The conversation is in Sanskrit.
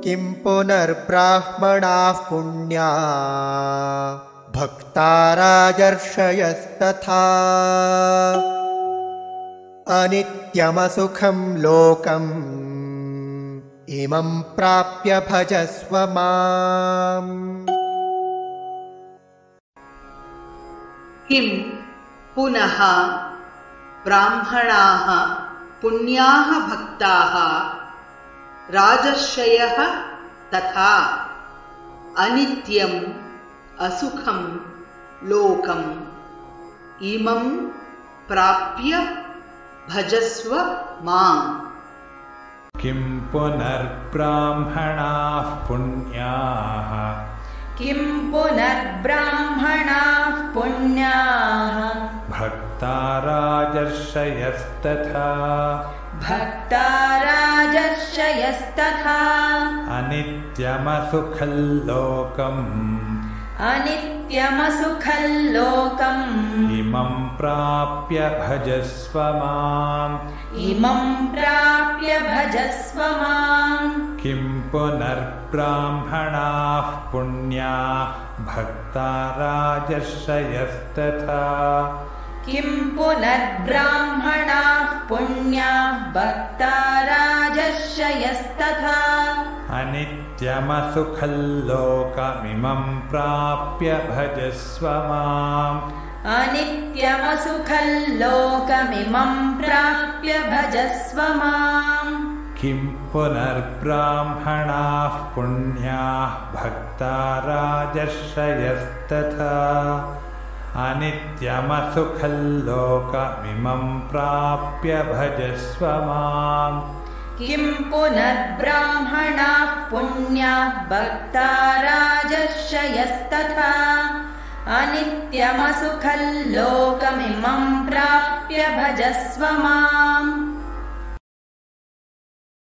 किं पुनर्ब्राह्मणाः पुण्या भक्ता राजर्षयस्तथा अनित्यमसुखं लोकम् इमं प्राप्य भजस्व माम्। किं पुनः ब्राह्मणाः पुण्याः भक्ताः राजर्षयः तथा अनित्यम् असुखं लोकम् इमं प्राप्य भजस्व माम्। किं पुनर्ब्राह्मणाः पुण्याः किं पुनर्ब्राह्मणाः पुण्याः भक्ता राजर्षयस्तथा भक्ता राजर्षयस्तथा अनित्यमसुखल्लोकम् अनित्यमसुखल्लोकम् इमं प्राप्य भजस्व माम्। इमं प्राप्य भजस्व माम्। किं पुनर्ब्राह्मणाः पुण्याः भक्ता राजर्षयस्तथा किं पुनर्ब्राह्मणाः पुण्याः भक्ता राजर्षयस्तथा अनित्यमसुखल्लोकमिमं प्राप्य भजस्व माम्। अनित्यमसुखल्लोकमिमं प्राप्य भजस्व माम्। किं पुनर्ब्राह्मणाः पुण्याः भक्ता राजर्षयस्तथा अनित्यमसुखल्लोकमिमं प्राप्य भजस्व माम्। किं पुनर्ब्राह्मणाः पुण्याः भक्ता राजर्षयस्तथा अनित्यमसुखल्लोकमिमं प्राप्य भजस्व माम्।